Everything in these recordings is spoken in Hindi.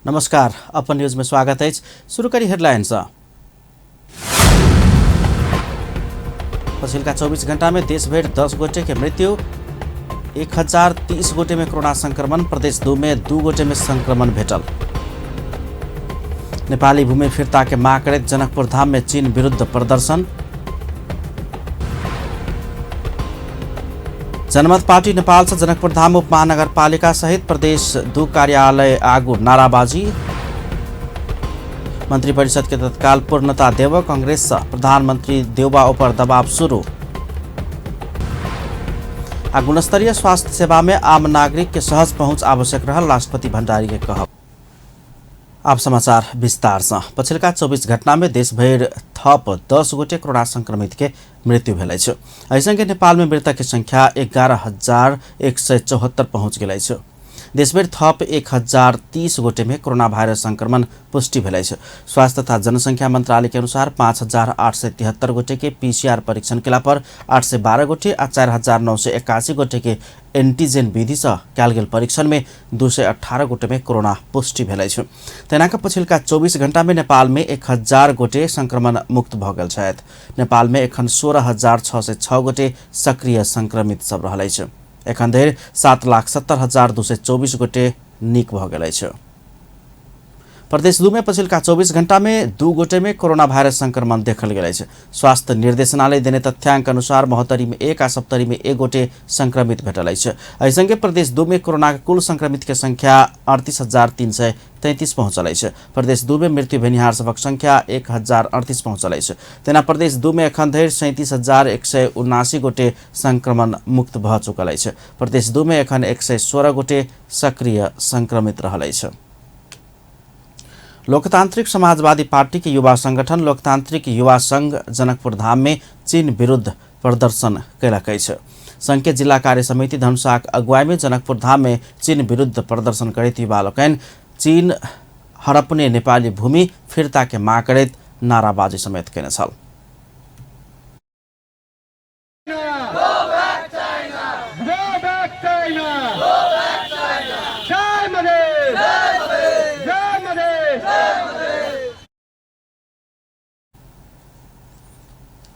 नमस्कार, अपन न्यूज में स्वागत है। शुरू करी हेडलाइंस। पछिल्का 24 घण्टा में देशभर 10 गोटे के मृत्यु, 1030 गोटे में कोरोना संक्रमण, प्रदेश 2 में 2 गोटे में संक्रमण भेटल। नेपाली भूमि फिर्ता के माग करत जनकपुर धाम में चीन विरुद्ध प्रदर्शन। जनमत पार्टी नेपाल से जनकपुर धाम उपमहानगरपालिका सहित प्रदेश 2 कार्यालय आगू नाराबाजी। मंत्री परिषद के तत्काल पूर्णता देव, कांग्रेस से प्रधानमंत्री देउबा ऊपर दबाव शुरू। गुणस्तरीय स्वास्थ्य सेवा में आम नागरिक के सहज पहुंच आवश्यक रहल, राष्ट्रपति भण्डारी के कहब। अब समाचार विस्तार से। पछिल्का 24 घण्टा में देशभर थप 10 गोटे कोरोना संक्रमित के मृत्यु भेल अछि। एहिसँगै नेपाल में मृतक की संख्या 11,174 पहुँच गेल अछि। देशभर थप 1030 गोटे में कोरोना भाइरस संक्रमण पुष्टि भेल अछि। स्वास्थ्य तथा जनसंख्या मंत्रालय के अनुसार 5,873 गोटे के पीसीआर परीक्षण केला पर 812 गोटे आ 4,981 गोटे के एंटीजेन विधि से कयल गेल परीक्षण में 218 गोटे में कोरोना पुष्टि भेल अछि। तेनाक पछिल्का 24 घण्टा में नेपाल में 1000 गोटे संक्रमण मुक्त भ गेल छथि। नेपाल में एखन 16,606 गोटे सक्रिय संक्रमित सब रहल अछि। एखन धरि 7,70,224 गोटे नीक भ गेल अछि। प्रदेश 2 में पछिल्का 24 घण्टा में 2 गोटे में कोरोना भाइरस संक्रमण देखल गेल अछि। स्वास्थ्य निर्देशनालय देने तथ्याङ्क अनुसार महोत्तरी में 1 आ सप्तरी में 1 गोटे संक्रमित भेटल अछि। एहिसँगै प्रदेश 2 में कोरोना के कुल संक्रमित के संख्या 38,333 पहुँचल अछि। प्रदेश 2 में मृत्यु भेनिहार सबक संख्या 1,038 पहुँचल अछि। तेना प्रदेश 2 में एखन धरि 37,179 गोटे संक्रमण मुक्त भ चुकल अछि। प्रदेश 2 में एखन 116 गोटे सक्रिय संक्रमित रहल अछि। लोकतांत्रिक समाजवादी पार्टी के युवा संगठन लोकतांत्रिक युवा संघ जनकपुर धाम में चीन विरुद्ध प्रदर्शन कयलक अछि। संघ के जिला कार्य समिति धनुषाक अगुवाई में जनकपुर धाम में चीन विरुद्ध प्रदर्शन करैत युवा लोकनि चीन हड़पने नेपाली भूमि फिर्ता के माग करैत नाराबाजी समेत केने छल।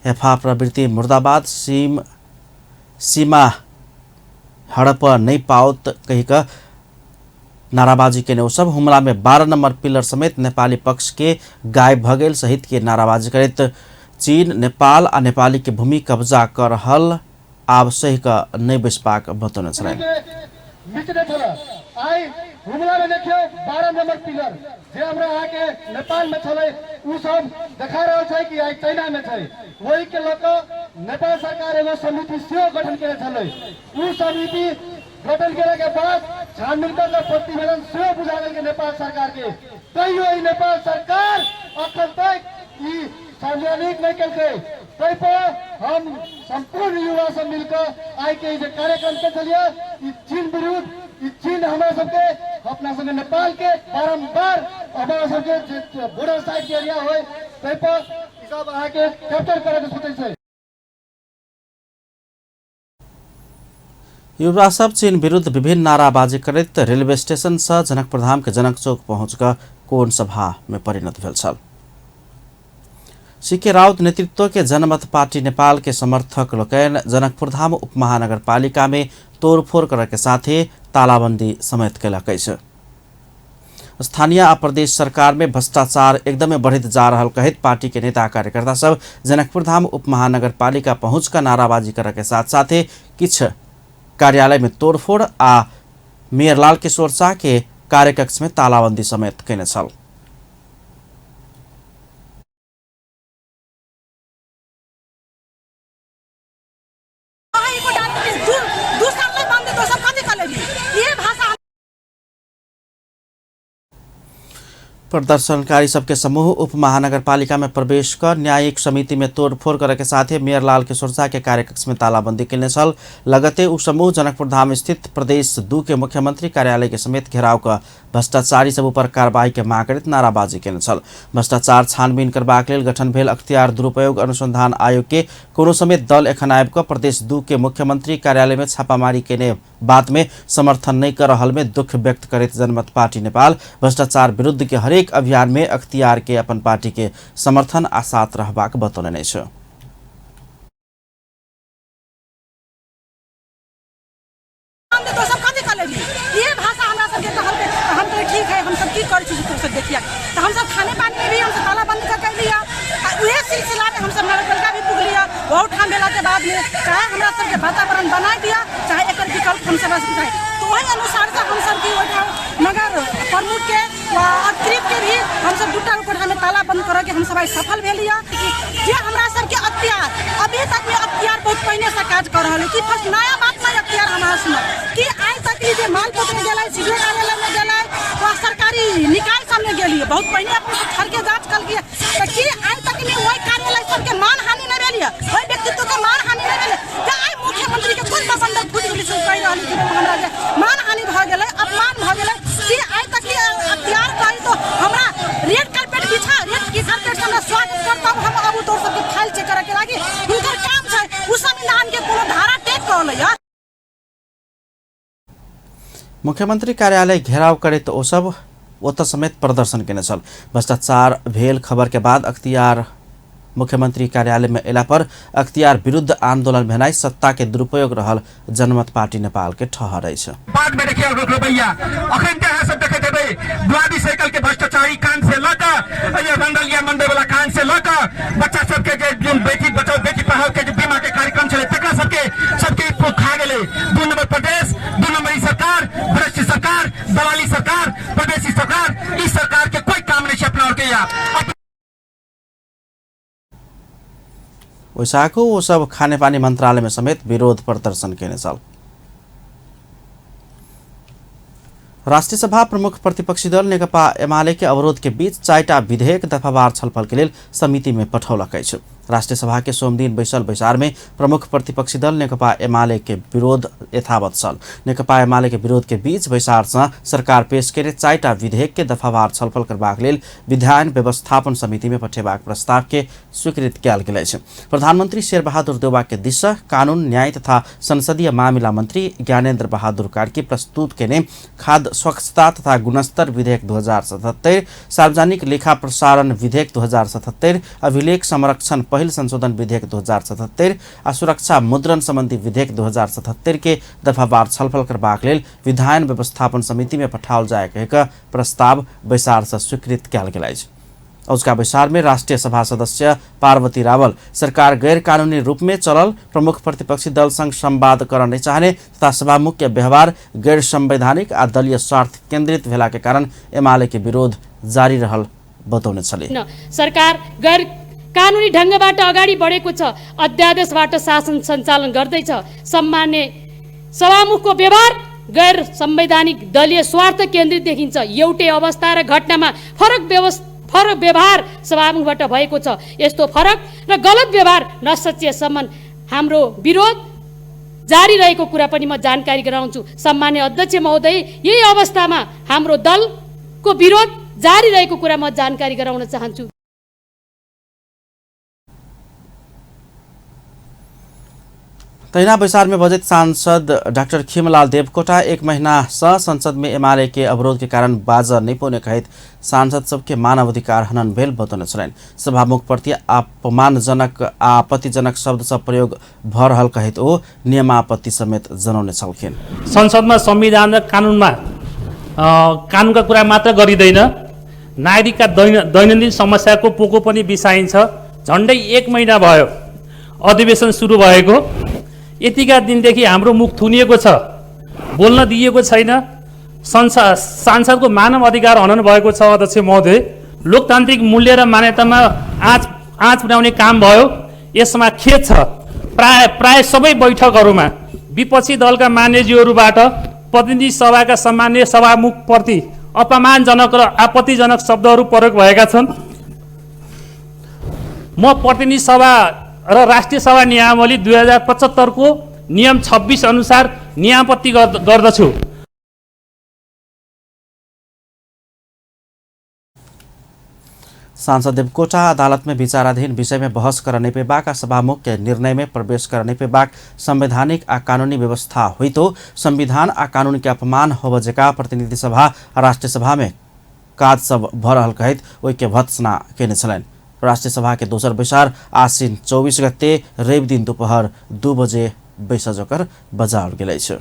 एफा प्रवृत्ति मुर्दाबाद, सीमा हड़प नहीं पाओत कहिका नाराबाजी के सब हुमला में 12 नंबर पिलर समेत नेपाली पक्ष के गायब भ गेल सहित के नाराबाजी करत चीन नेपाल आ नेपाली के भूमि कब्जा कर रहल आवश्यक नहीं बचपाक बतौने छलैन। हुमला में देखियो 12 नंबर पिलर जे हमरा आके नेपाल में छले उ सब देखा रहल छै कि आइ चाइना में छै। वही के लोक नेपाल सरकार एगो समिति सेहो गठन केने छले। उ समिति गठन केला के बाद छानबीन कर प्रतिवेदन सेहो बुझा गेल के नेपाल सरकार के। तैयो ई नेपाल सरकार अखन तक ई सार्वजनिक नहीं केलकै। तै पर हम संपूर्ण युवा सब मिलकर आइ के जे कार्यक्रम के चलिए ई चीन विरुद्ध चीन हमारा सबके अपना सबके नेपाल के बारंबार हमारा सबके बॉर्डर साइड के एरिया होय तै पर ई सब आके कैप्चर करे के सोचै छै। युवा सब चीन विरुद्ध विभिन्न नाराबाजी करैत रेलवे स्टेशन से जनकपुर धाम के जनक चौक पहुँच कर कोन सभा में परिणत भेल छल। सीके राउत नेतृत्व के जनमत पार्टी नेपाल के समर्थक लोकनि जनकपुर धाम उपमहानगरपालिका में तोड़फोड़ करे के साथे तालाबंदी समेत कयलक अछि। स्थानीय आ प्रदेश सरकार में भ्रष्टाचार एकदमै बढ़ित जा रहल कहैत पार्टी के नेता कार्यकर्ता सब जनकपुर धाम उपमहानगरपालिका पहुँच कर नाराबाजी करे के साथ साथे किछ कार्यालय में तोड़फोड़ आ मेयर लाल किशोर शाह के कार्यकक्ष में तालाबंदी समेत कयने छल। प्रदर्शनकारी सबके समूह उप महानगरपालिका में प्रवेश कर न्यायिक समिति में तोड़फोड़ करे के साथ मेयर लाल किशोर शाह के कार्यकक्ष में तालाबंदी केने छल। लगते उ समूह जनकपुर धाम स्थित प्रदेश 2 के मुख्यमंत्री कार्यालय के समेत घेराव कर भ्रष्टाचारी सब पर कार्रवाई के माग करैत नाराबाजी केने छल। भ्रष्टाचार छानबीन करबाक लेल गठन भेल अख्तियार दुरुपयोग अनुसंधान आयोग के कोनो समेत दल एखन आबि कऽ प्रदेश 2 के मुख्यमंत्री कार्यालय में छापामारी केने बात में समर्थन नहीं कर रहल में दुख व्यक्त करते जनमत पार्टी नेपाल भ्रष्टाचार विरुद्ध के हरेक अभियान में अख्तियार के अपन पार्टी के समर्थन आ साथ रहबाक बतौलने छ। ये भाषा हमरा सबके हम तो ठीक है, हम सब की कर छी तो सब देखिए तो हम सब खाने पानी में भी हम सब ताला बंद कर लिया। उहे सिलसिला में हम सब नगरपालिका भी पुग लिया। बहुत ठाम भेला के बाद में चाहे हमरा सबके वातावरण बना दिया, चाहे एकर विकल्प हम सब चाहे तो वही अनुसार से हम सब की नगर प्रमुख के अतिरिक्त के भी हम सब दूटा कोठा में ताला बंद कर के हम सब सफल भेलिया। जे हमरा सब के अख्तियार अभी तक में अख्तियार बहुत पहले से काज कर रहल कि फर्स्ट नया बात में अख्तियार हमरा सुना कि आज तक जे माल पत्र गेलै सीधे कार्यालय में गेलै वा सरकारी निकाय सामने गेलिए बहुत पहले अपन ठर के जांच कर लिया तो कि आज तक में वही कार्यालय सबके मानहानि नहीं भेलिए, वही व्यक्तित्व के मानहानि नहीं भेलै। जे आई मुख्यमंत्री के खुद बंद फूट गेलै सब कहि रहल कि हमरा जे मानहानि भ गेलै, अपमान भ गेलै कि आज तक के अख्तियार करी तो हमरा रेड कार्पेट बिछा, रेड कार्पेट से हमरा स्वागत करता हम अब तोर सबके फाइल चेक करे के लागी हुनकर काम छै उ संविधान के कोनो धारा टेक रहलै। मुख्यमंत्री कार्यालय घेराव करे तो सब ओत समेत प्रदर्शन केने छल। भ्रष्टाचार भेल खबर के बाद अख्तियार मुख्यमंत्री कार्यालय में एला पर अख्तियार विरुद्ध आंदोलन भेनाई सत्ता के दुरुपयोग रहल जनमत पार्टी नेपाल के ठहरै छ। बाद में देखिए रोकलो भैया अखन के सब देखे देबे द्वादी साइकिल के भ्रष्टाचारी कान से लगा ये रंगलिया मंडे वाला कान से लगा बच्चा सब के जो बेटी बचाओ बेटी पढ़ाओ के जो बीमा के कार्यक्रम चले तकरा सबके खा गेले। 2 नंबर प्रदेश, 2 नंबर सरकार, भ्रष्ट सरकार, दलाली सरकार, प्रदेशी सरकार, इस सरकार के कोई काम नहीं अपना और के यार वैशाखो वो सब खानेपानी मंत्रालय में समेत विरोध प्रदर्शन केने छल। राष्ट्रिय सभा प्रमुख प्रतिपक्षी दल नेकपा एमाले के अवरोध के बीच 4टा विधेयक दफावार छलफल के लिए समिति में पठौलकै छ। राष्ट्रिय सभा के सोमदिन बैसल बैसार में प्रमुख प्रतिपक्षी दल नेकपा एमाले के विरोध यथावत छल। नेकपा एमाले के विरोध के बीच बैसार से सरकार पेश करे 4टा विधेयक के दफावार छलफल करबाक लेल विधायन व्यवस्थापन समिति में पठेबाक प्रस्ताव के स्वीकृत कयल गेल अछि। प्रधानमंत्री शेरबहादुर देउवा के दिशा कानून न्याय तथा संसदीय मामिला मंत्री ज्ञानेन्द्र बहादुर कार्की प्रस्तुत केने खाद्य स्वच्छता तथा गुणस्तर विधेयक 2077, सार्वजनिक लेखा प्रसारण विधेयक 2077, अभिलेख संरक्षण पहिल संशोधन विधेयक 2077 आ सुरक्षा मुद्रण संबंधी विधेयक 2077 के दफावार छलफल करबाक लेल विधायन व्यवस्थापन समिति में पठाओल जाय कह प्रस्ताव बैसार से स्वीकृत कयल गेल अछि। उसका बैसार में राष्ट्रीय सभा सदस्य पार्वती रावल सरकार गैर कानूनी रूप में चलल प्रमुख प्रतिपक्षी दल संग संवाद करन नहीं चाहने तथा सभामुख के व्यवहार गैर संवैधानिक आ दलीय स्वार्थ केंद्रित भेला के कारण एमाले के विरोध जारी रहल बतौने छले। सरकार गैर कानूनी ढंगबाट अगाडि बढेको छ, अध्यादेशबाट शासन सञ्चालन गर्दैछ। सामान्य सभामुखको व्यवहार गैर संवैधानिक दलीय स्वार्थ केन्द्रित देखिन्छ। एउटै अवस्था र घटनामा फरक व्यवहार सभामुखबाट भएको छ। यस्तो फरक र गलत व्यवहार नसचिएसम्म हाम्रो विरोध जारी रहेको कुरा पनि म जानकारी गराउँछु। सम्मान्य अध्यक्ष महोदय, यही अवस्थामा हाम्रो दलको विरोध जारी रहेको कुरा म जानकारी गराउन चाहन्छु। तैना बैसार में बजट सांसद डाक्टर खिमलाल देवकोटा 1 महीना से संसद में एमाले के अवरोध के कारण बाजा नहीं पौने कहित सांसद सबके मानवाधिकार हनन भेल बतौने छलैन। सभामुख प्रति अपमानजनक आपत्तिजनक शब्द सब प्रयोग भ रहल कहित ओ नियमापत्ति समेत जनाउने छलखिन। संसदमा संविधान र कानुनका कुरा मात्र गरिदैन, नागरिकका दैनन्दिन समस्याको पोको पनि बिसाइन्छ। झन्डै 1 महिना भयो अधिवेशन सुरु भएको। यतिका दिनदेखि हाम्रो मुख थुनिएको छ, बोल्न दिएको छैन। सांसदको मानव अधिकार हनन भएको छ। अध्यक्ष महोदय, लोकतान्त्रिक मूल्य र मान्यतामा आँच पुर्याउने काम भयो। यसमा खेद छ। प्राय सबै बैठकहरूमा विपक्षी दलका मान्यज्यूहरूबाट प्रतिनिधि सभाका सामान्य सभामुखप्रति अपमानजनक र आपत्तिजनक शब्दहरू प्रयोग भएका छन्। म प्रतिनिधि सभा र राष्ट्रिय सभा नियमावली 2075 को नियम 26 अनुसार नियमापत्ति गर्दछु। सांसद देवकोटा अदालत में विचाराधीन विषय में बहस करने पे बाक सभामुख के निर्णय में प्रवेश करने पे बाक संवैधानिक आ कानूनी व्यवस्था हुई तो संविधान आ कानून के अपमान होबजेका प्रतिनिधि सभा आ राष्ट्रीय सभा में काज सब भ रहल कहैत ओहि के भत्सना केने छलनि। राष्ट्रीय सभा के दोसर बैसार आश्विन 24 गते रवि दिन दोपहर 2 बजे बैसा जोकर बजाओल गेल छ।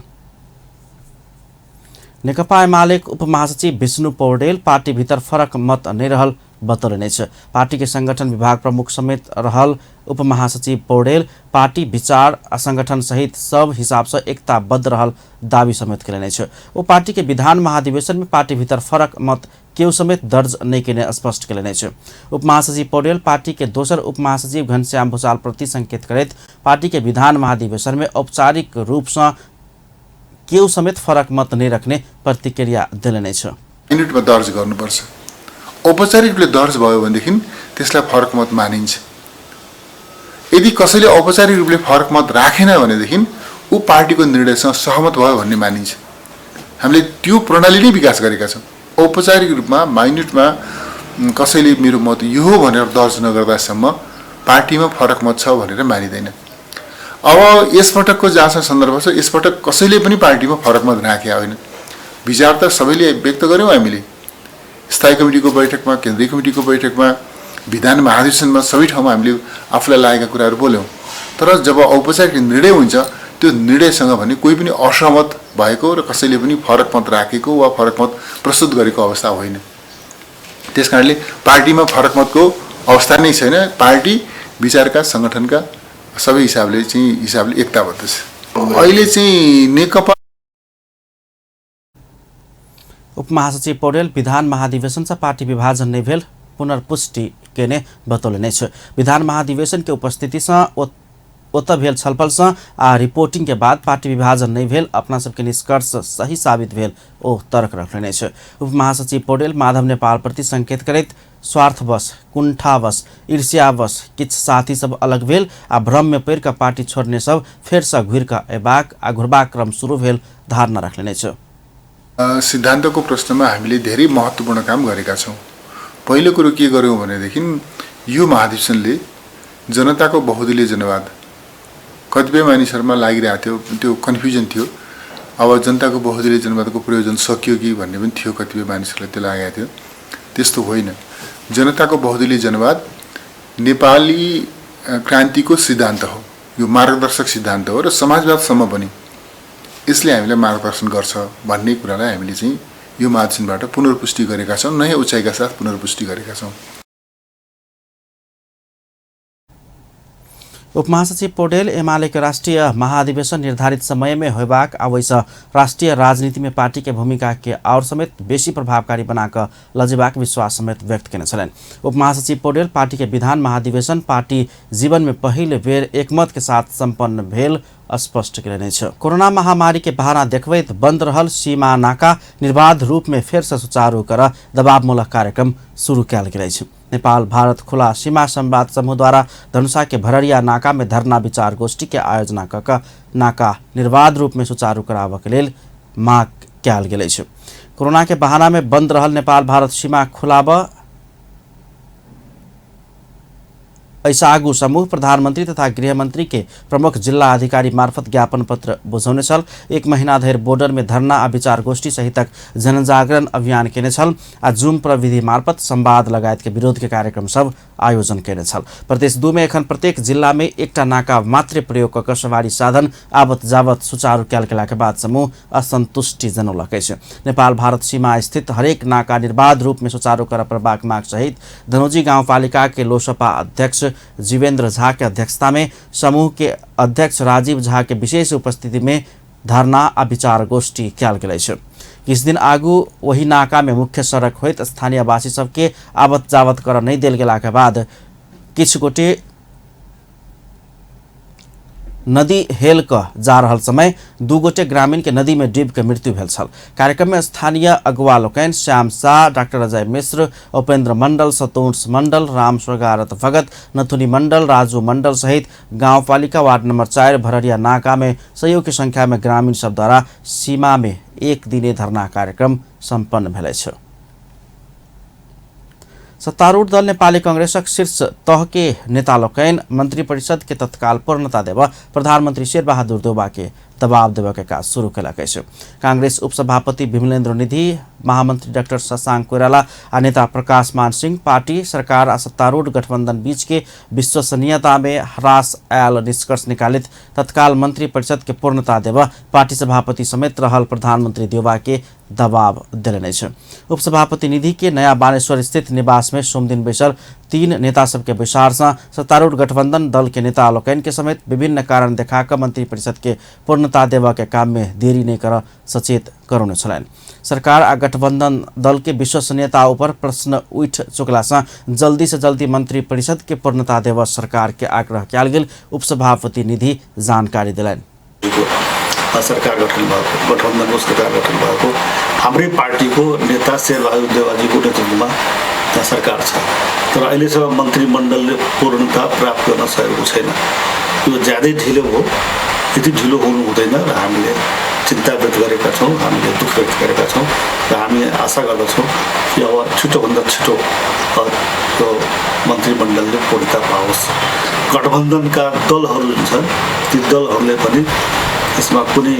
नेकपा एमालेक उपमहासचिव विष्णु पौडेल पार्टी भीतर फरक मत नहीं रहल बतौलने छ। पार्टी के संगठन विभाग प्रमुख समेत रहल उपमहासचिव पौडेल पार्टी विचार आ संगठन सहित सब हिसाब से एकताबद्ध रहल दावी समेत करेने छ। वो पार्टी के विधान महाधिवेशन में पार्टी भीतर फरक मत केहू समेत दर्ज नहीं केने स्पष्ट करेने छ। उपमहासचिव पौडेल पार्टी के दोसर उपमहासचिव घनश्याम भूषाल प्रति संकेत करैत पार्टी के विधान महाधिवेशन में औपचारिक रूप से केहू समेत फरक मत नहीं रखने प्रतिक्रिया दिने छ। मिनेटमा दर्ज गर्नुपर्छ। औपचारिक रूपले दर्ज भयो भनेदेखि त्यसलाई फरक मत मानिन्छ। यदि कसैले औपचारिक रूपले फरक मत राखेन भनेदेखि ऊ पार्टीको निर्णयसँग सहमत भयो भन्ने मानिन्छ। हामीले त्यो प्रणाली नै विकास गरेका छौँ। औपचारिक रूपमा माइन्युटमा कसैले मेरो मत यो हो भनेर दर्ज नगर्दासम्म पार्टीमा फरक मत छ भनेर मानिँदैन। अब यसपटकको जहाँसम्म सन्दर्भ छ यसपटक कसैले पनि पार्टीमा फरक मत राखेका होइन। विचार त सबैले व्यक्त गर्यौँ। हामीले स्थायी कमिटीको बैठकमा केन्द्रीय कमिटीको बैठकमा विधान महाधिवेशनमा सबै ठाउँमा हामीले आफूलाई लागेका कुराहरू बोल्यौँ। तर जब औपचारिक निर्णय हुन्छ त्यो निर्णयसँग भने कोही पनि असहमत भएको र कसैले पनि फरक मत राखेको वा फरक मत प्रस्तुत गरेको अवस्था होइन। त्यसकारणले पार्टीमा फरक मतको अवस्था नै छैन। पार्टी विचारका संगठनका सबै हिसाबले एकताबद्ध छ। अहिले चाहिँ नेकपा उपमहासचिव पौडेल विधान महाधिवेशन से पार्टी विभाजन नहीं भेल पुनर्पुष्टि केने बतौलने छ। विधान महाधिवेशन के उपस्थिति से ओत भेल छलफल से आ रिपोर्टिंग के बाद पार्टी विभाजन नहीं भेल अपना सबके निष्कर्ष सही साबित भेल ओ तर्क रखने छ। उपमहासचिव पौडेल माधव नेपाल प्रति संकेत करैत स्वार्थवश कुंठावश ईर्ष्यावश किछ साथी सब अलग भेल आ भ्रम में पैर का पार्टी छोड़ने सब फेर से घुर का एबाक आ घुरबाक क्रम शुरू भेल धारणा रखने छ। सिद्धान्तको प्रश्नमा हामीले धेरै महत्त्वपूर्ण काम गरेका छौँ। पहिलो कुरो के गर्यौँ भनेदेखि यो महाधिवेशनले जनताको बहुदलीय जनवाद कतिपय मानिसहरूमा लागिरहेको थियो, त्यो कन्फ्युजन थियो। अब जनताको बहुदलीय जनवादको प्रयोजन सकियो कि भन्ने पनि थियो, कतिपय मानिसहरूलाई त्यो लागेको थियो। त्यस्तो होइन। जनताको बहुदलीय जनवाद नेपाली क्रान्तिको सिद्धान्त हो, यो मार्गदर्शक सिद्धान्त हो र समाजवादसम्म पनि यसले हामीलाई मार्गदर्शन गर्छ भन्ने कुरालाई हामीले चाहिँ यो महाधिवेशनबाट पुनर्पुष्टि गरेका छौँ। नयाँ उचाइका साथ पुनर्पुष्टि गरेका छौँ। उपमहासचिव पौडेल एमाले के राष्ट्रीय महाधिवेशन निर्धारित समय में होबाक आ वैसा राष्ट्रीय राजनीति में पार्टी के भूमिका के और समेत बेसी प्रभावकारी बनाकर लजेबाक विश्वास समेत व्यक्त करने छलनि। उपमहासचिव पौडेल पार्टी के विधान महाधिवेशन पार्टी जीवन में पहले बेर एकमत के साथ संपन्न भेल स्पष्ट करेने छ। कोरोना महामारी के बहाना देखबैत बंद रहल सीमा नाका निर्बाध रूप में फेर से सुचारू कर दबावमूलक कार्यक्रम शुरू कयल गेल अछि। नेपाल भारत खुला सीमा संवाद समूह द्वारा धनुषा के भररिया नाका में धरना विचार गोष्ठी के आयोजना कऽ नाका निर्बाध रूप में सुचारू कराबऽ के लेल मांग कयल गेल अछि। कोरोना के बहाना में बंद रहल नेपाल भारत सीमा खुलाबऽ ऐसा आगू समूह प्रधानमंत्री तथा गृहमंत्री के प्रमुख जिला अधिकारी मार्फत ज्ञापन पत्र बुझौने छल। 1 महीना धरि बॉर्डर में धरना आ विचार गोष्ठी सहितक जनजागरण अभियान केने छल आ जूम प्रविधि मार्फत संवाद लगायत के विरोध के कार्यक्रम सब आयोजन केने छल। प्रदेश 2 में एखन प्रत्येक जिला में एकटा नाका मात्र प्रयोग कऽ सवारी साधन आवत जावत सुचारू कयल गेला के बाद समूह असंतुष्टि जनौलक अछि। नेपाल भारत सीमा स्थित हरेक नाका निर्बाध रूप में सुचारू करबाक माग सहित धनौजी गाउँपालिका के लोसपा अध्यक्ष जीवेंद्र झा के अध्यक्षता में समूह के अध्यक्ष राजीव झा के विशेष उपस्थिति में धरना आ विचार गोष्ठी कयल गेल अछि। किछ दिन आगू वही नाका में मुख्य सड़क होइत स्थानीय वासी सबके आवत जावत कर नहीं देल गेला के बाद किछ गोटे नदी हेल कऽ जा रहल समय 2 गोटे ग्रामीण के नदी में डूब के मृत्यु भेल छल। कार्यक्रम में स्थानीय अगुवा लोकनि श्याम शाह, डॉक्टर अजय मिश्र, उपेन्द्र मंडल, सतोष मंडल, राम स्वर्गारत भगत, नथुनी मंडल, राजू मंडल सहित गाउँपालिका वार्ड नंबर 4 भररिया नाका में सयौं की संख्या में ग्रामीण सब द्वारा सीमा में 1 दिने धरना कार्यक्रम सम्पन्न भेल छ। सत्तारूढ़ दल नेपाली कांग्रेसक शीर्ष तह के नेता लोकनि मंत्री परिषद के तत्काल पूर्णता देव प्रधानमंत्री शेरबहादुर देउवा के दबाव देवे के काज शुरू कैलक अछि। कांग्रेस उपसभापति विमलेन्द्र निधि, महामंत्री डाक्टर शशांक कोइराला आ नेता प्रकाश मान सिंह पार्टी सरकार आ सत्तारूढ़ गठबंधन बीच के विश्वसनीयता में ह्रास आयल निष्कर्ष निकालित तत्काल मंत्री परिषद के पूर्णता देव पार्टी सभापति समेत रहल प्रधानमंत्री देउवा के दबाव दिलने छ। उपसभापति निधि के नया बानेश्वर स्थित निवास में सोमदिन बैसल 3 नेता सबके बैसार से सत्तारूढ़ गठबंधन दल के नेता लोकनि के समेत विभिन्न कारण देखाकर मंत्री परिषद के पूर्णता देवा के काम में देरी नहीं कर सचेत करौने छलनि। सरकार आ गठबंधन दल के विश्वसनीयता ऊपर प्रश्न उठ चुकला से जल्दी से जल्दी मंत्री परिषद के पूर्णता देवा सरकार के आग्रह कयल गेल उपसभापति निधि जानकारी दिलनि। सरकार गठबन्धनको सरकार गठन भएको हाम्रै पार्टीको नेता शेरबहादुर देउवाजीको नेतृत्वमा त्यहाँ सरकार छ, तर अहिलेसम्म मन्त्रीमण्डलले पूर्णता प्राप्त गर्न सकेको छैन। यो ज्यादै ढिलो हो, यति ढिलो हुनु हुँदैन र हामीले चिन्ता व्यक्त गरेका छौँ, हामीले दुःख व्यक्त गरेका छौँ र हामी आशा गर्दछौँ कि अब छिटोभन्दा छिटो यो मन्त्रीमण्डलले पूर्णता पाओस्। गठबन्धनका दलहरू जुन छन् ती दलहरूले पनि यसमा कुनै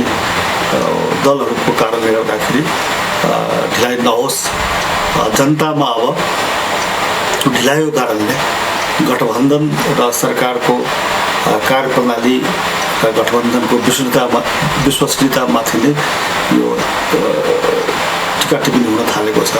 दलहरूको कारणले गर्दाखेरि ढिलाइ नहोस्। जनतामा अब ढिलाइको कारणले गठबन्धन र सरकारको कार्यप्रणाली र गठबन्धनको विश्वसनीयतामाथि नै यो टिका टिप्पणी हुन थालेको छ।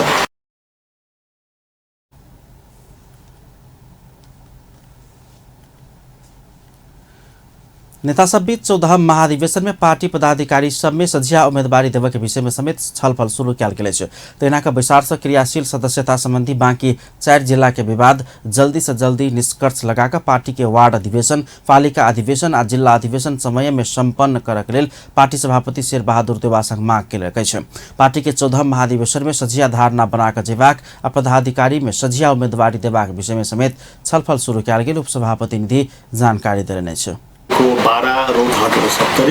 नेता सब बीच 14 महाधिवेशन में पार्टी पदाधिकारी सब में सझिया उम्मीदवारी देवे के विषय में समेत छलफल शुरू कयल गेल अछि। तहिना का बैसार से क्रियाशील सदस्यता संबंधी बाँकी 4 जिला के विवाद जल्दी से जल्दी निष्कर्ष लगाकर पार्टी के वार्ड अधिवेशन, पालिका अधिवेशन आ जिला अधिवेशन समय में सम्पन्न करक लेल पार्टी सभापति शेरबहादुर देउवा संग मांग केलक अछि। पार्टी के 14 महाधिवेशन में सझिया धारणा बनाकर जेबाक आ पदाधिकारी में सझिया उम्मीदवारी देबाक विषय में समेत छलफल शुरू कयल गेल उपसभापति निधि जानकारी देलनि अछि। 12 रौतहट 70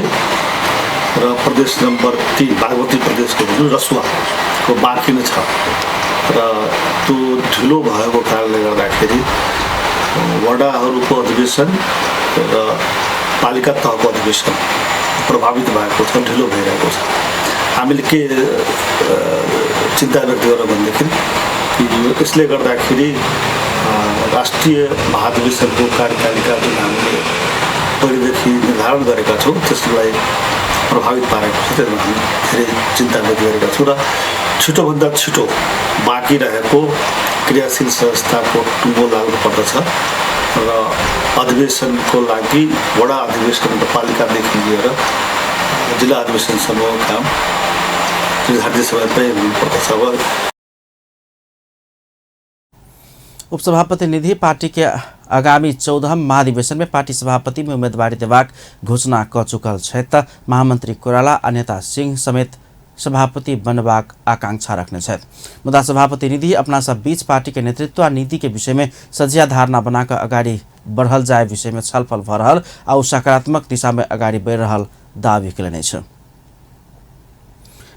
र प्रदेश नम्बर 3 बागमती प्रदेशको जुन रसुवाको बाँकी नै छ र त्यो ढिलो भएको कारणले गर्दाखेरि वडाहरूको अधिवेशन र पालिका तहको अधिवेशन प्रभावित भएको छ, ढिलो भइरहेको छ। हामीले के चिन्ता व्यक्त गर्यौँ भनेदेखि यसले गर्दाखेरि राष्ट्रिय महाधिवेशनको कार्यतालिका जुन हामीले पहिलेदेखि निर्धारण गरेका छौँ त्यसलाई प्रभावित पारेको छ। त्यसमा हामी धेरै चिन्ता व्यक्त गरेका छौँ र छिटोभन्दा छिटो बाँकी रहेको क्रियाशील संस्थाको टुङ्गो लाग्नु पर्दछ र अधिवेशनको लागि वडा अधिवेशन र पालिकादेखि लिएर जिल्ला अधिवेशनसम्मको काम निर्धारित समयमै हुनुपर्दछ। उपसभापति निधि पार्टी के आगामी 14 महाधिवेशन में पार्टी सभापति में उम्मीदवारी देबाक घोषणा क चुकल छ। महामंत्री कोइराला आ नेता सिंह समेत सभापति बनबाक आकांक्षा रखने छथि। मुदा सभापति निधि अपना सब बीच पार्टी के नेतृत्व आ नीति के विषय में सझिया धारणा बनाकर अगाडि बढ़ल जाए विषय में छलफल भ रहल आ सकारात्मक दिशा में अगाडि बढ़ रहल दावी केलनि छ।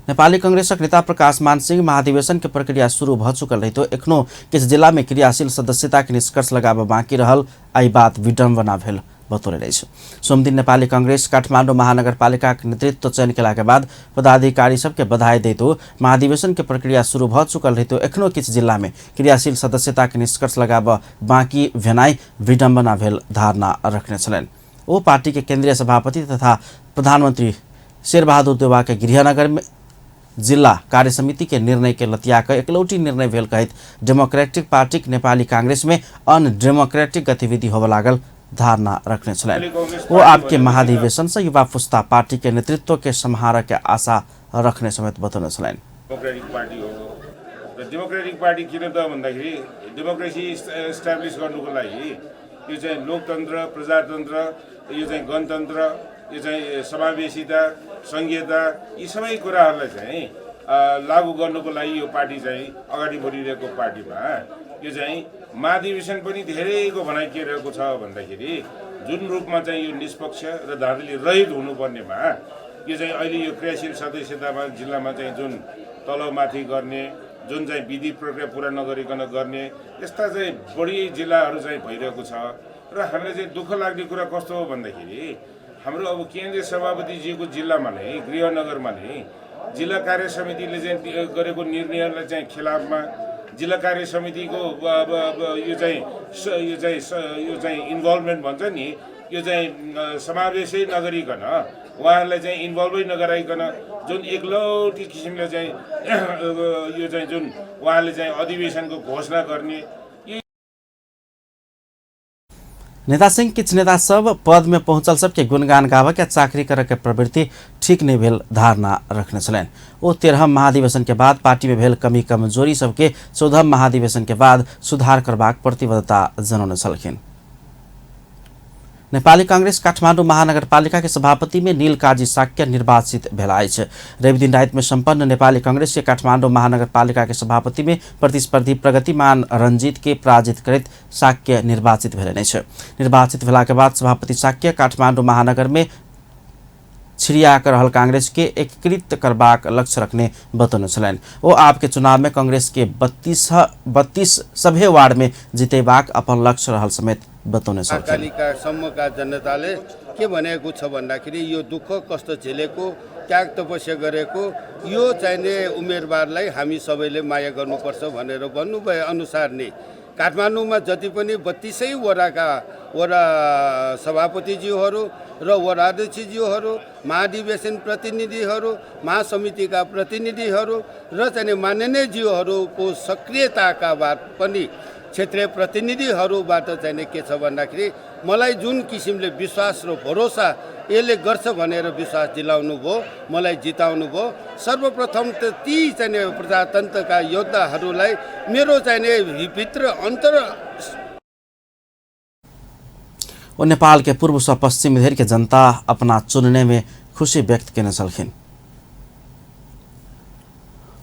नेपाली कांग्रेसक नेता प्रकाश मान सिंह महाधिवेशन के प्रक्रिया शुरू भ चुकल रहितो एखनो किस जिला में क्रियाशील सदस्यता के निष्कर्ष लगाब बाँकी रहल आई बात विडम्बना भेल बतौले अछि। सोमदिन नेपाली कांग्रेस काठमाडौँ महानगरपालिका के नेतृत्व चयन केला के बाद पदाधिकारी सबके बधाई दैतो महाधिवेशन के प्रक्रिया शुरू भ चुकल रहितो एखनो किस जिला में क्रियाशील सदस्यता के निष्कर्ष लगाब बाँकी भेनाई विडम्बना भेल धारणा रखने छलनि। ओ पार्टी के केंद्रीय सभापति तथा प्रधानमंत्री शेरबहादुर देउवा के गृहनगर में जिला कार्य समिति के निर्णय के लतियाक एकलौटी निर्णय भेल कहित डेमोक्रेटिक पार्टी नेपाली कांग्रेस में अनडेमोक्रेटिक गतिविधि होब लागल धारणा रखने छलनि। वो आपके महाधिवेशन से युवा पुस्ता पार्टी के नेतृत्व के सम्हार के आशा रखने समेत बताउनु छलनि। डेमोक्रेटिक पार्टी किन त भन्दाखेरि डेमोक्रेसी इस्टाब्लिश गर्नुको लागि यो चाहिँ लोकतन्त्र, प्रजातन्त्र, यो चाहिँ गणतन्त्र, यो चाहिँ समावेशिता, संघीयता यी सबै कुराहरूलाई चाहिँ लागू गर्नुको लागि यो पार्टी चाहिँ अगाडि बढिरहेको पार्टीमा यो चाहिँ महाधिवेशन पनि धेरैको भनाइ के रहेको छ भन्दाखेरि जुन रूपमा चाहिँ यो निष्पक्ष र धाँधली रहित हुनुपर्नेमा यो चाहिँ अहिले यो क्रियाशील सदस्यतामा जिल्लामा चाहिँ जुन तलमाथि गर्ने जुन चाहिँ विधि प्रक्रिया पुरा नगरिकन गर्ने यस्ता चाहिँ बढी जिल्लाहरू चाहिँ भइरहेको छ र हामीलाई चाहिँ दुःख लाग्ने कुरा कस्तो हो भन्दाखेरि हाम्रो अब केन्द्रीय सभापतिजीको जिल्लामा नै गृहनगरमा नै जिल्ला कार्य समितिले चाहिँ गरेको निर्णयलाई चाहिँ खिलाफमा जिल्ला कार्य समितिको यो चाहिँ इन्भल्भमेन्ट भन्छ नि यो चाहिँ समावेशै नगरिकन उहाँहरूलाई चाहिँ इन्भल्भै नगराइकन जुन एकलौटी किसिमले चाहिँ यो चाहिँ जुन उहाँले चाहिँ अधिवेशनको घोषणा गर्ने नेता सिंह किछ नेता सब पद में पहुंचल सबके गुणगान गावक या चाकरी करे के प्रवृत्ति ठीक नहीं भेल धारणा रखने छलन। ओ 13 महाधिवेशन के बाद पार्टी में भेल कमी कमजोरी सबके 14 महाधिवेशन के बाद सुधार करबाक प्रतिबद्धता जनौने छलखिन। नेपाली कांग्रेस काठमाडौँ महानगरपालिका के सभापति में नील काजी साक्य निर्वाचित भेलाइ छ। रवि दिन रात में संपन्न नेपाली कांग्रेस के काठमाडौँ महानगरपालिका के सभापति में प्रतिस्पर्धी प्रगतिमान रंजीत के पराजित करत साक्य निर्वाचित भेलने छ। निर्वाचित भेला के बाद सभापति साक्य काठमाडौँ महानगर में छिड़िया कर रहल कांग्रेस के एकीकृत करबाक लक्ष्य रखने बतौने छलन। वो आपके चुनाव में कांग्रेस के 32 सभे वार्ड में जितेबाक अपन लक्ष्य रहल समेत बताउने छ। पालिकासम्मका जनताले के भनेको छ भन्दाखेरि यो दुःख कष्ट झेलेको त्याग तपस्या गरेको यो चाहिने उम्मेदवारलाई हामी सबैले माया गर्नुपर्छ भनेर भन्नुभए अनुसार नै काठमाडौँमा जति पनि 32 वडा सभापतिज्यूहरू र वडाध्यक्षज्यूहरू महाधिवेशन प्रतिनिधिहरू महासमितिका प्रतिनिधिहरू र चाहिँ माननीयज्यूहरूको सक्रियताका बाद पनि क्षेत्रीय प्रतिनिधिहरूबाट चाहिँ के छ भन्दाखेरि मलाई जुन किसिमले विश्वास र भरोसा यसले गर्छ भनेर विश्वास दिलाउनु भयो, मलाई जिताउनु भयो। सर्वप्रथम त ती चाहिँ प्रजातन्त्रका योद्धाहरूलाई मेरो चाहिँ भित्र अन्तर वो नेपाल के पूर्व से पश्चिम धेर के जनता अपना चुनने में खुशी व्यक्त करने चलखिन।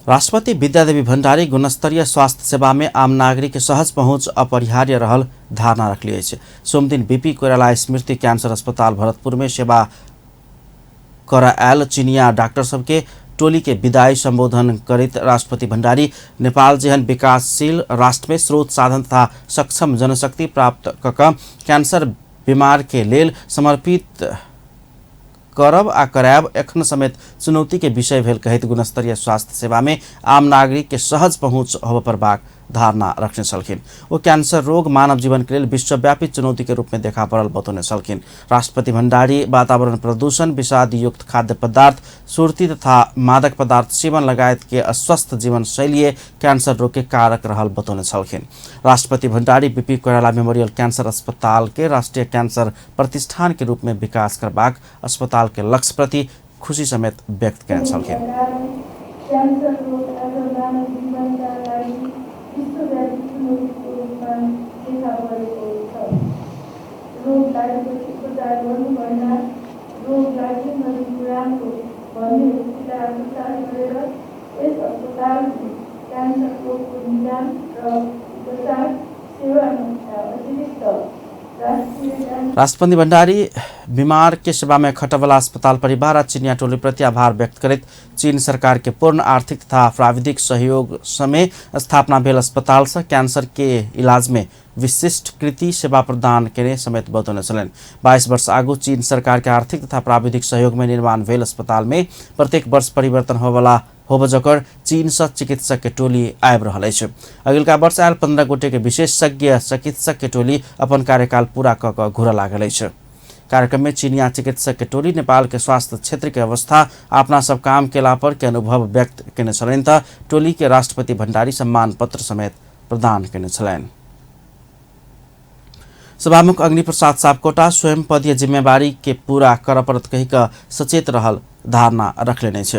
राष्ट्रपति विद्यादेवी भण्डारी गुणस्तरीय स्वास्थ्य सेवा में आम नागरिक के सहज पहुँच अपरिहार्य रहल धारणा रखलिए छे। सोमदिन बीपी कोइराला स्मृति कैंसर अस्पताल भरतपुर में सेवा करायल चीनिया डॉक्टर सबके टोली के विदाई संबोधन करित राष्ट्रपति भण्डारी नेपाल जेहन विकासशील राष्ट्र में स्रोत साधन तथा सक्षम जनशक्ति प्राप्त कक कैंसर बीमार के लेल समर्पित करब आ कराब एखन समेत चुनौती के विषय भेल कहित गुणस्तरीय स्वास्थ्य सेवा में आम नागरिक के सहज पहुँच होब पर बाक धारणा रखने छलखिन। वो कैंसर रोग मानव जीवन के लिए विश्वव्यापी चुनौती के रूप में देखा पड़ल बतौने छलखिन। राष्ट्रपति भण्डारी वातावरण प्रदूषण विषाद युक्त खाद्य पदार्थ सुर्ती तथा मादक पदार्थ सेवन लगायत के अस्वस्थ जीवन शैली कैंसर रोग के कारक रहल बतौने छलखिन। राष्ट्रपति भण्डारी बीपी कोइराला मेमोरियल कैंसर अस्पताल के राष्ट्रीय कैंसर प्रतिष्ठान के रूप में विकास करबाक अस्पताल के लक्ष्य प्रति खुशी समेत व्यक्त करने छलखिन। राष्ट्रपति भण्डारी बीमार के सेवा में खटवला अस्पताल परिवार और चीनिया टोली प्रति आभार व्यक्त करित चीन सरकार के पूर्ण आर्थिक तथा प्राविधिक सहयोग समय स्थापना भेल अस्पताल से कैंसर के इलाज में विशिष्ट कृति सेवा प्रदान करने समेत बतौने छलन। 22 वर्ष आगू चीन सरकार के आर्थिक तथा प्राविधिक सहयोग में निर्माण भेल अस्पताल में प्रत्येक वर्ष परिवर्तन होवला होबजकर चीन से चिकित्सक के टोली आबि रहल अछि। अगिलका वर्ष आयल 15 गोटे के विशेषज्ञ चिकित्सक के टोली अपन कार्यकाल पूरा कऽ घुरऽ लागल अछि। कार्यक्रम में चीनिया चिकित्सक के टोली नेपाल के स्वास्थ्य क्षेत्र के अवस्था अपना सब काम केला पर के अनुभव व्यक्त केने छलनि त टोली के राष्ट्रपति भण्डारी सम्मान पत्र समेत प्रदान केने छलनि। सभामुख अग्निप्रसाद सापकोटा स्वयं पदीय जिम्मेवारी के पूरा कर परत कही का सचेत रहल धारणा रखले छ।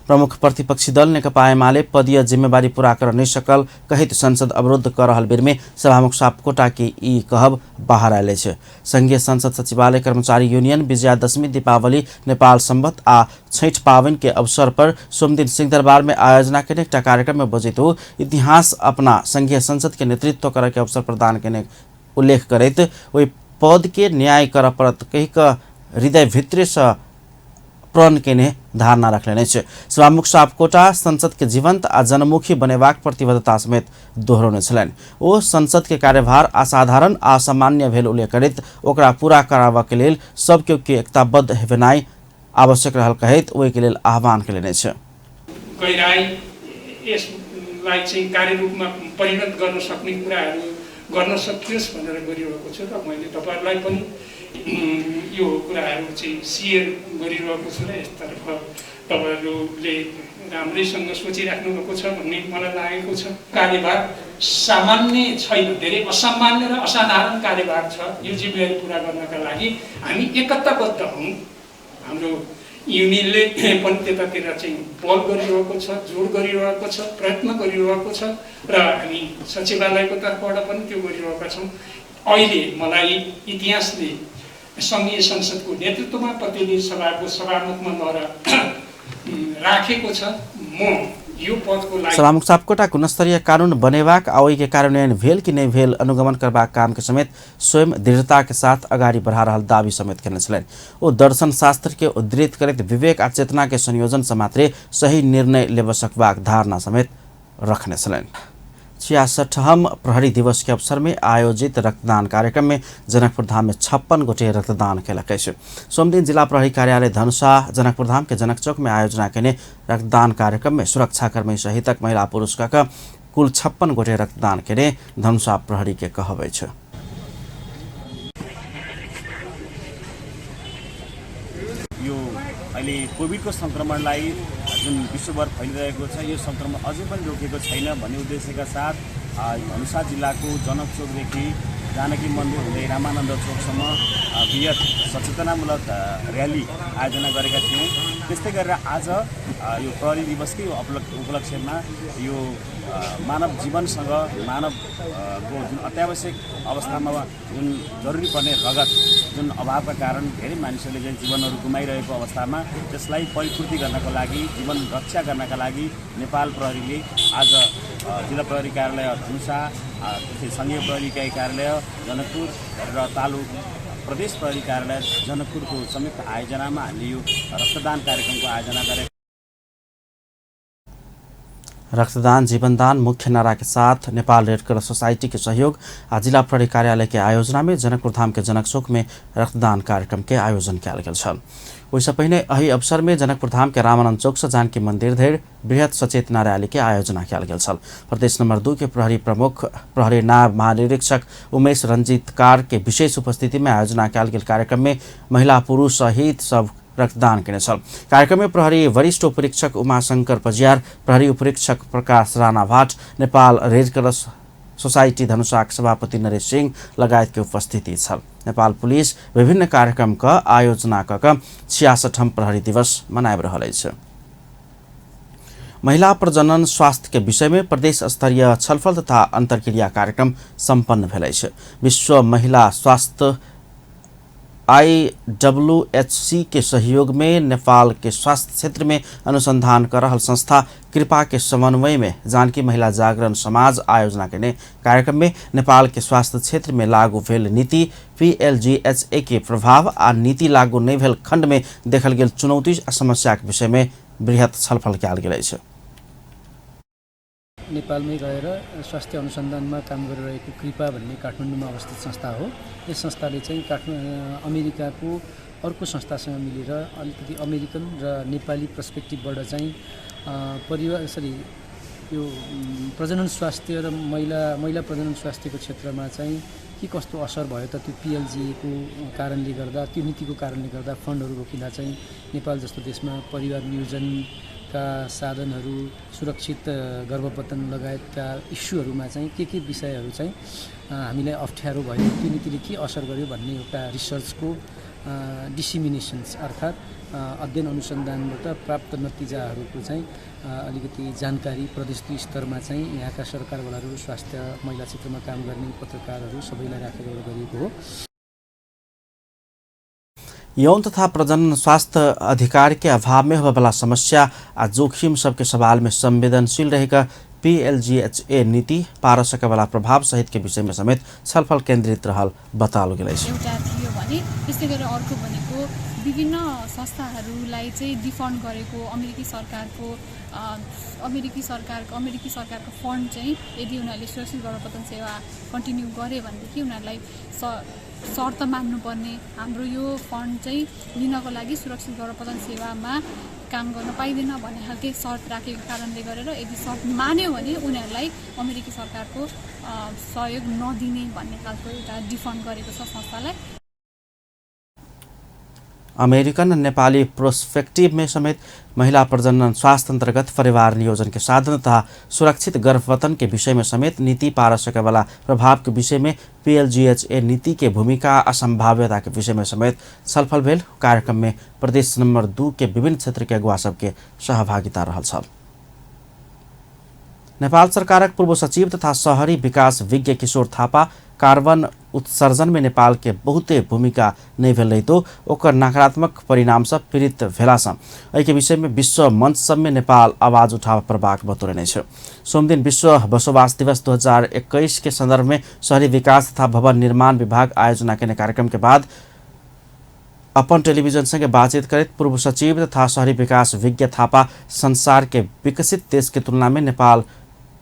प्रमुख प्रतिपक्षी दल नेकपा एमाले पदीय जिम्मेवारी पूरा कर नहीं सकल कहित संसद अवरुद्ध कर रहल बेर में सभामुख सापकोटा के ई कहब बाहर आयल छ। संघीय संसद सचिवालय कर्मचारी यूनियन विजयादशमी दीपावली नेपाल संवत आ छैठ पावन के अवसर पर सोमदिन सिंहदरबार में आयोजना के एक कार्यक्रम में बजित इतिहास अपना संघीय संसद के नेतृत्व करे के अवसर प्रदान करने उल्लेख करते वही पद के न्याय कर परत कही का हृदय भित्रे से प्रण केने धारणा रखले छ। सभामुख सापकोटा संसद के जीवंत आ जनमुखी बनेबाक प्रतिबद्धता समेत दोहरौने छलनि। ओ संसद के कार्यभार असाधारण आ असामान्य भेल उल्लेख करैत ओकरा पूरा कराबा के लेल सब केओ के एकताबद्ध हेबाई आवश्यक रहल कहैत ओहि के लेल आह्वान केने छ। गहिराई यसलाई चाहिँ कार्यरूपमा परिणत गर्न सक्ने कुराहरू गर्न सकियोस् भनेर गरिरहेको छु र मैले तपाईहरुलाई पनि यो कुराहरू चाहिँ शेयर गरिरहेको छु र यसतर्फ तपाईहरुले राम्रैसँग सोचिराख्नु भएको छ भन्ने मलाई लागेको छ। कार्यभार सामान्य छैन, धेरै असामान्य र असाधारण कार्यभार छ। यो जिम्मेवारी पूरा गर्नका लागि हामी एकताबद्ध हौं। हाम्रो युनियनले पनि त्यतातिर चाहिँ पहल गरिरहेको छ, जोड गरिरहेको छ, प्रयत्न गरिरहेको छ र हामी सचिवालयको तर्फबाट पनि त्यो गरिरहेका छौं। अहिले मलाई इतिहासले संघीय संसदको नेतृत्वमा प्रतिनिधि सभाको सभामुखमा लगेर राखेको छ। म यो पदको लागि सभामुख सापकोटा गुणस्तरीय कानून बनेबाक आ ओहि के कार्यान्वयन भेल कि नहीं भेल अनुगमन करबाक काम के समेत स्वयं दृढ़ता के साथ अगाडि बढ़ा रहल दावी समेत करने छलनि। ओ दर्शन शास्त्र के उद्धृत करैत विवेक आ चेतना के संयोजन से मात्रै सही निर्णय लेब सकबाक धारणा समेत रखने छलनि। 66वां प्रहरी दिवस के अवसर में आयोजित रक्तदान कार्यक्रम में जनकपुर धाम में 56 गोटे रक्तदान कैलकै छ। सोमदिन जिला प्रहरी कार्यालय धनुषा जनकपुर धाम के जनक चौक में आयोजना केने रक्तदान कार्यक्रम में सुरक्षाकर्मी सहितक महिला पुरुष का कुल 56 गोटे रक्तदान केने धनुषा प्रहरी के कहबै छ। यो अहिले कोभिडको संक्रमणलाई जुन विश्वभर फैलिरहेको छ, यो संक्रमण अझै पनि रोकेको छैन भन्ने उद्देश्यका साथ धनुषा जिल्लाको जनक चौकदेखि जानकी मन्दिर हुँदै रामानन्द चौकसम्म बृहत सचेतनामूलक र्याली आयोजना गरेका थियौँ। त्यस्तै गरेर आज यो प्रहरी दिवसकै उपलक्ष्यमा यो मानव जीवनसँग मानवको जुन अत्यावश्यक अवस्थामा जुन जरुरी पर्ने रगत जुन अभावका कारण धेरै मानिसहरूले चाहिँ जीवनहरू गुमाइरहेको अवस्थामा त्यसलाई परिपूर्ति गर्नको लागि, जीवन रक्षा गर्नका लागि नेपाल प्रहरीले आज जिल्ला प्रहरी कार्यालय धनुषा, संघीय प्रहरी इकाइ कार्यालय जनकपुर र तालुक प्रदेश प्रहरी कार्यालय जनकपुरको संयुक्त आयोजनामा हामीले यो रक्तदान कार्यक्रमको आयोजना गरेका। रक्तदान जीवनदान मुख्य नारा के साथ नेपाल रेड क्रॉस सोसाइटी के सहयोग जिला प्रहरी कार्यालय के आयोजना में जनकपुर धाम के जनक चौक में रक्तदान कार्यक्रम के आयोजन किया गेल छल। ओहिसँ पहिने एही अवसर में जनकपुर धाम के रामानंद चौक से जानकी मंदिर धरि बृहत सचेतना रैली के आयोजना किया गेल छल। प्रदेश नंबर 2 के प्रहरी प्रमुख प्रहरी नायब महानिरीक्षक उमेश रंजीत कार के विशेष उपस्थिति में आयोजना किया गेल कार्यक्रम में महिला पुरुष सहित सब रक्तदान केने छल। कार्यक्रम में प्रहरी वरिष्ठ उपरीक्षक उमाशंकर पजियार, प्रहरी उपरीक्षक प्रकाश राणा भाट, नेपाल रेड क्रॉस सोसाइटी धनुषाक सभापति नरेश सिंह लगायत के उपस्थिति छल। नेपाल पुलिस विभिन्न कार्यक्रम का आयोजना क 66वां प्रहरी दिवस मनाइब रहल अछि। महिला प्रजनन स्वास्थ्य के विषय में प्रदेश स्तरीय छलफल तथा अंतरक्रिया कार्यक्रम संपन्न भेल अछि। विश्व महिला स्वास्थ्य IWHC के सहयोग में नेपाल के स्वास्थ्य क्षेत्र में अनुसंधान कर रहल संस्था कृपा के समन्वय में जानकी महिला जागरण समाज आयोजना के कार्यक्रम में नेपाल के स्वास्थ्य क्षेत्र में लागू भेल नीति PLGHA के प्रभाव आ नीति लागू नहीं भेल खंड में देखल गेल चुनौती आ समस्या के विषय में बृहत छलफल कयल गेल अछि। नेपालमै रहेर स्वास्थ्य अनुसन्धानमा काम गरिरहेको कृपा भन्ने काठमाडौँमा अवस्थित संस्था हो। यस संस्थाले चाहिँ अमेरिकाको अर्को संस्थासँग मिलेर अलिकति अमेरिकन र नेपाली पर्सपेक्टिभबाट चाहिँ यो प्रजनन स्वास्थ्य र महिला प्रजनन स्वास्थ्यको क्षेत्रमा चाहिँ के कस्तो असर भयो त त्यो PLGA को कारणले गर्दा, त्यो नीतिको कारणले गर्दा फन्डहरू रोकिँदा चाहिँ नेपाल जस्तो देशमा परिवार नियोजन का साधनहरू, सुरक्षित गर्भपतन लगायतका इस्युहरूमा चाहिँ के विषयहरू चाहिँ हामीलाई अप्ठ्यारो भयो, त्यो नीतिले के असर गर्यो भन्ने एउटा रिसर्चको डिसिमिनेसन्स अर्थात् अध्ययन अनुसन्धानबाट प्राप्त नतिजाहरूको चाहिँ अलिकति जानकारी प्रदेश स्तरमा चाहिँ यहाँका सरकारवालाहरू, स्वास्थ्य महिला क्षेत्रमा काम गर्ने पत्रकारहरू सबैलाई राखेर गरिएको हो। यौन तथा प्रजनन स्वास्थ्य अधिकार के अभाव में होने वाला समस्या आ जोखिम सबके सवाल में संवेदनशील रहेगा PLGHA नीति पार सके वाला प्रभाव सहित के विषय में समेत छलफल केन्द्रित रहल बताल गेल अछि। एउटा थियो भने त्यसै गरेर अर्को भनेको विभिन्न संस्थाहरूलाई चाहिँ डिफन्ड गरेको अमेरिकी सरकारको फन्ड चाहिँ यदि उनीहरूले सुरक्षित गणप्रतन सेवा कन्टिन्यू गरे भनेदेखि उनीहरूलाई शर्त मान्नुपर्ने, हाम्रो यो फन्ड चाहिँ लिनको लागि सुरक्षित गणप्रतन सेवामा काम गर्न पाइँदैन भन्ने खालको शर्त राखेको कारणले गरेर यदि शर्त मान्यो भने उनीहरूलाई अमेरिकी सरकारको सहयोग नदिने भन्ने खालको एउटा डिफन्ड गरेको छ संस्थालाई। अमेरिकन नेपाली प्रोस्पेक्टिव में समेत महिला प्रजनन स्वास्थ्य अंतर्गत परिवार नियोजन के साधन तथा सुरक्षित गर्भवतन के विषय में समेत नीति पार सके वाला प्रभाव के विषय में PLGHA नीति के भूमिका असंभाव्यता के विषय में समेत छलफल भेल। कार्यक्रम में प्रदेश नंबर 2 के विभिन्न क्षेत्र के अगुवा सबके सहभागिता रहल छ। नेपाल सरकारक पूर्व सचिव तथा शहरी विकास विज्ञ किशोर थापा कार्बन उत्सर्जन में नेपाल के बहुते भूमिका नहीं भेल रही तो ओकर नकारात्मक परिणाम सब पीड़ित भेला के विषय में विश्व मंच सब में नेपाल आवाज उठाव प्रभाग बतौरने छ। सोमदिन विश्व बसोबास दिवस 2021 के संदर्भ में शहरी विकास तथा भवन निर्माण विभाग आयोजना करने कार्यक्रम के बाद अपन टेलीविजन संगे बातचीत करते पूर्व सचिव तथा शहरी विकास विज्ञ थापा संसार के विकसित देश की तुलना में नेपाल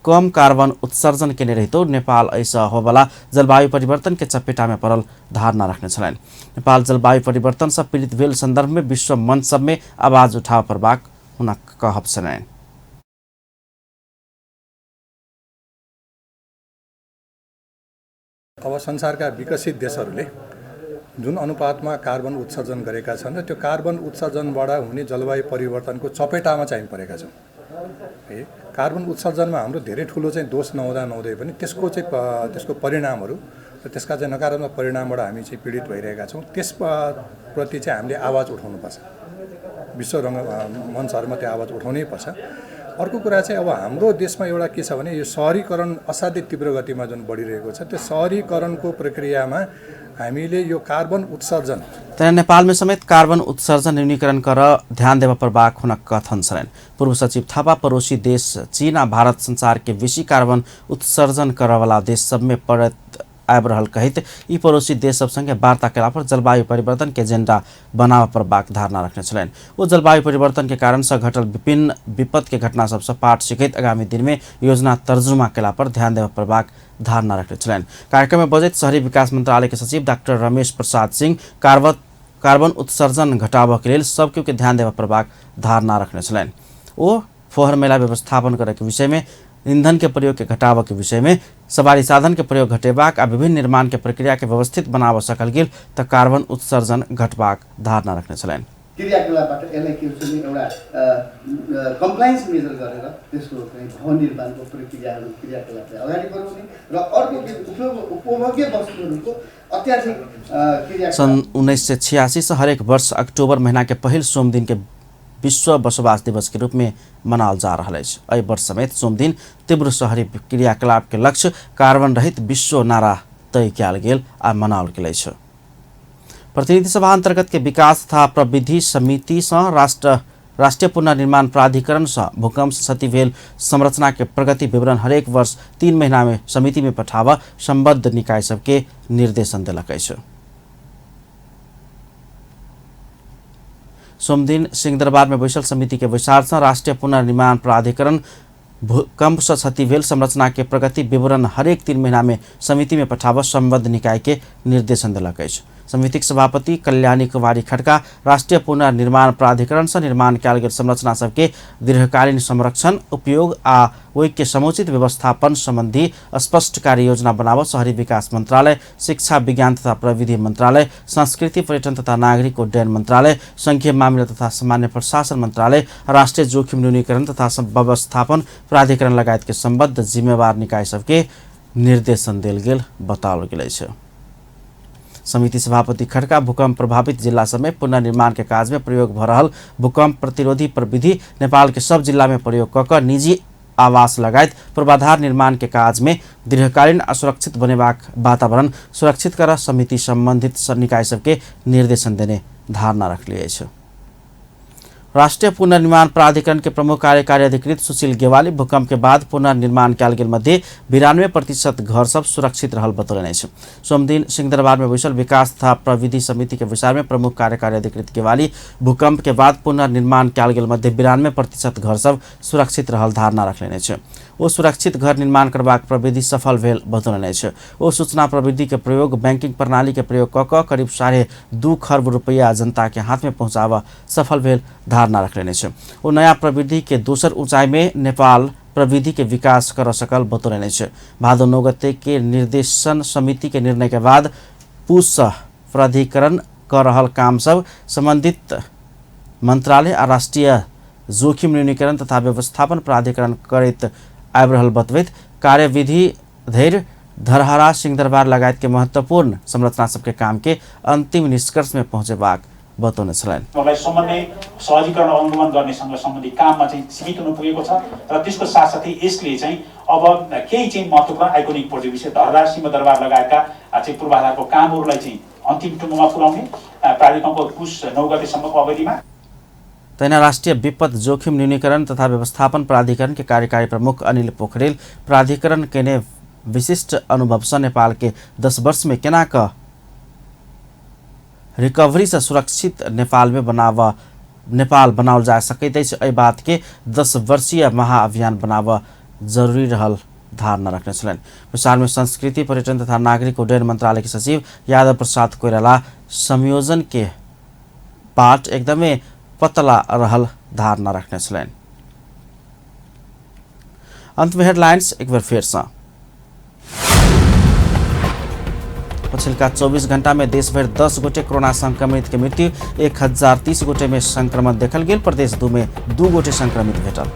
कम कार्बन उत्सर्जन के रही तो नेपाल ऐसा हो वाला जलवायु परिवर्तन के चपेटा में पड़ल धारणा रखने छलन। नेपाल जलवायु परिवर्तन से पीड़ित भेल संदर्भ में विश्व मंच सब में आवाज उठाव प्रभाग हुन कहब छन्। अब संसारका विकसित देशहरूले जुन अनुपातमा कार्बन उत्सर्जन गरेका छन् र त्यो कार्बन उत्सर्जनबाट हुने जलवायु परिवर्तनको चपेटामा चाहिँ परेका छौँ। है कार्बन उत्सर्जनमा हाम्रो धेरै ठुलो चाहिँ दोष नहुँदै पनि त्यसको परिणामहरू र त्यसका चाहिँ नकारात्मक परिणामबाट हामी चाहिँ पीडित भइरहेका छौँ। त्यसप्रति चाहिँ हामीले आवाज उठाउनुपर्छ। विश्व मञ्चहरूमा त्यो आवाज उठाउनै पर्छ। अर्को कुरा चाहिँ अब हाम्रो देशमा एउटा के छ भने यो शहरीकरण असाध्यै तीव्र गतिमा जुन बढिरहेको छ त्यो शहरीकरणको प्रक्रियामा हामीले यो कार्बन उत्सर्जन नेपाल में समेत कार्बन उत्सर्जन न्यूनीकरण कर ध्यान देव प्रभाग हुन कथन छन्। पूर्व सचिव थापा पड़ोसी देश चीन आ भारत संसार के बेसी कार्बन उत्सर्जन कर वाला देश सब में पड़त आब रहल कहित यी पड़ोसी देश सब संगे वार्ता केला पर जलवायु परिवर्तन के एजेंडा बनाव पर बाक धारणा रखने छन्। वो जलवायु परिवर्तन के कारण से घटल विभिन्न विपद के घटना सबसे पाठ सिखित आगामी दिन में योजना तर्जुमा केला पर ध्यान देव पर बाक धारणा रखने छन्। कार्यक्रम में बजट शहरी विकास मंत्रालय के सचिव डाक्टर रमेश प्रसाद सिंह कार्बन उत्सर्जन घटाव के लिए सबके के ध्यान देव पर बाक धारणा रखने छन्। वो फोहर मेला व्यवस्थापन करे के विषय में ईंधन के प्रयोग के घटाव के विषय में सवारी साधन के प्रयोग घटेबाक आ विभिन्न निर्माण के प्रक्रिया के व्यवस्थित बनाव सकल गेल त कार्बन उत्सर्जन घटबाक धारणा रखने छन्। क्रियाकलापबाट यसलाई के हुन्छ नि एउटा कम्प्लायन्स मेजर गरेर त्यसको भवन निर्माणको क्रियाकलापलाई अगाडि बढाउने र अर्को उपभोग्य वस्तुहरूको अत्याधिक क्रिया सन् 1986 से हरेक वर्ष अक्टूबर महीना के पहिल सोम दिन के विश्व बसोबास दिवस के रूप में मनाल जा रहा है। अय वर्ष समेत सोम दिन तीव्र शहरी क्रियाकलाप के लक्ष्य कार्बन रहित विश्व नारा तय किया गेल आ मनाल गेल छ। प्रतिनिधि सभा अंतर्गत के विकास तथा प्रविधि समिति से राष्ट्रीय पुनर्निर्माण प्राधिकरण से भूकंप क्षति भेल संरचना के प्रगति विवरण हरेक वर्ष 3 महीना में समिति में पठावा संबद्ध निकाय सबके निर्देशन दिलक छ। सोमदिन सिंहदरबार में बैसल समिति के विचार से राष्ट्रीय पुनर्निर्माण प्राधिकरण भूकंप से क्षति भेल संरचना के प्रगति विवरण हरेक 3 महीना में समिति में पठावा संबद्ध निकाय के निर्देशन दिलक छ। समिति के सभापति कल्याणी कुमारी खड्का राष्ट्रीय पुनर्निर्माण प्राधिकरण से निर्माण कयल गेल संरचना सबके दीर्घकालीन संरक्षण उपयोग आ ओहि के समुचित व्यवस्थापन संबंधी स्पष्ट कार्य योजना बनाव शहरी विकास मंत्रालय, शिक्षा विज्ञान तथा प्रविधि मंत्रालय, संस्कृति पर्यटन तथा नागरिक उड्डयन मंत्रालय, संघीय मामला तथा सामान्य प्रशासन मंत्रालय, राष्ट्रीय जोखिम न्यूनीकरण तथा व्यवस्थापन प्राधिकरण लगायत के संबद्ध जिम्मेवार निकाय सबके निर्देशन देल गेल बताओल गेल छ। समिति सभापति खड्का भूकंप प्रभावित जिला समेत पुनर्निर्माण के काज में प्रयोग भ रहल भूकंप प्रतिरोधी प्रविधि नेपाल के सब जिला में प्रयोग कऽ निजी आवास लगायत पूर्वाधार निर्माण के काज में दीर्घकालीन असुरक्षित बनेबाक वातावरण सुरक्षित कर समिति संबंधित निकाय सबके निर्देशन देने धारणा रखलिए छ। राष्ट्रिय पुनर्निर्माण प्राधिकरण के प्रमुख कार्यकारी अधिकृत सुशील गेवाली भूकंप के बाद पुनर्निर्माण कयल गेल मध्ये 92% घर सब सुरक्षित रहल बतौलनि अछि। सोमदिन सिंहदरबार में बैसल विकास तथा प्रविधि समिति के विषय में प्रमुख कार्यकारी अधिकृत गेवाली भूकंप के बाद पुनर्निर्माण कयल गेल मध्ये 92% घर सब सुरक्षित रहल धारणा रखलनि अछि। ओ सुरक्षित घर निर्माण करबाक प्रविधि सफल भेल बतौलनि अछि। ओ सूचना प्रविधि के प्रयोग बैंकिंग प्रणाली के प्रयोग कऽ करीब 2.5 खर्ब रुपैया जनता के हाथ में पहुंचावा सफल भेल धारणा रखलनि अछि। ओ नया प्रविधि के दोसर ऊंचाई में नेपाल प्रविधि के विकास कर सकल बतौलनि अछि। भादो 9 गते के निर्देशन समिति के निर्णय के बाद पूस प्राधिकरण कर रहल काम सब संबंधित मंत्रालय आ राष्ट्रीय जोखिम न्यूनीकरण तथा व्यवस्थापन प्राधिकरण करैत आबि रहल बतबैत कार्यविधि धैर्य धरहरा सिंहदरबार लगायत के महत्वपूर्ण संरचना सबके काम के अंतिम निष्कर्ष में पहुंचेबाक बताउन छलन्। मलाई सम्बन्धी सहजीकरण अनुगमन गर्नेसँग सम्बन्धित काममा चाहिँ सीमित हुन पुगेको छ र त्यसको साथसाथै यसले चाहिँ अब केही चाहिँ महत्त्वपूर्ण आइकोनिक प्रोजेक्ट विषय धरहरा सिंहदरबार लगायतका चाहिँ पूर्वाधारको कामहरूलाई चाहिँ अन्तिम टुङ्गोमा पुर्याउने प्राधिकरणको पुस 9 गतेसम्मको अवधिमा तैना राष्ट्रीय विपद जोखिम न्यूनीकरण तथा व्यवस्थापन प्राधिकरण के कार्यकारी प्रमुख अनिल पोखरेल प्राधिकरण के ने विशिष्ट अनुभव से नेपाल के 10 वर्ष में केना का रिकवरी से सुरक्षित नेपाल बनावल जा सकैत अछि। एहि बात के 10 वर्षीय महाअभियान बनाव जरूरी रहल धारणा रखने छलनि। विचार में संस्कृति पर्यटन तथा नागरिक उड्डयन मंत्रालय के सचिव यादव प्रसाद कोइराला संयोजन के बाट एकदमै पतला रहल धारणा रखने छलनि। अंत में हेडलाइंस एक बार फिर से। पछिल्का 24 घंटा में देशभर 10 गोटे कोरोना संक्रमित के मृत्यु 1030 गोटे में संक्रमण देखल गेल। प्रदेश 2 में 2 गोटे संक्रमित भेटल।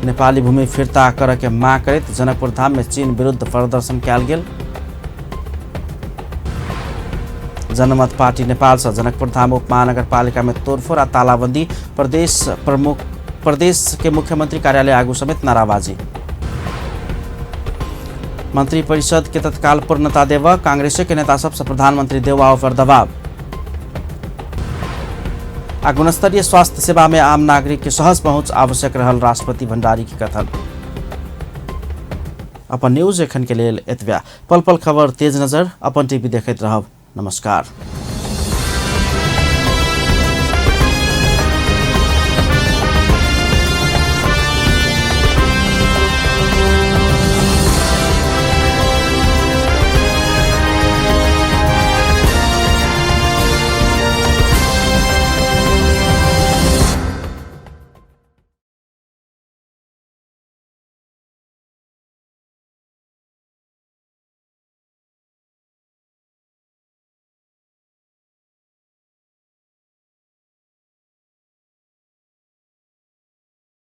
नेपाली भूमि फिर्ता करे के मांग करैत जनकपुर धाम में चीन विरुद्ध प्रदर्शन कयल गेल। जनमत पार्टी नेपाल से जनकपुर धाम उपमहानगरपालिका में तोड़फोड़ आ तालाबंदी। प्रदेश के मुख्यमंत्री कार्यालय आगू समेत नाराबाजी। मंत्री परिषद के तत्काल पूर्णता देव कांग्रेस के नेता सबसे प्रधानमंत्री देवाओ पर दबाव। गुणस्तरीय स्वास्थ्य सेवा में आम नागरिक के सहज पहुंच आवश्यक रहल राष्ट्रपति भण्डारी की कथन। अपन न्यूज एखन के लेल एतबे। पल पल खबर तेज नजर अपन टीवी देखैत रहब। नमस्कार।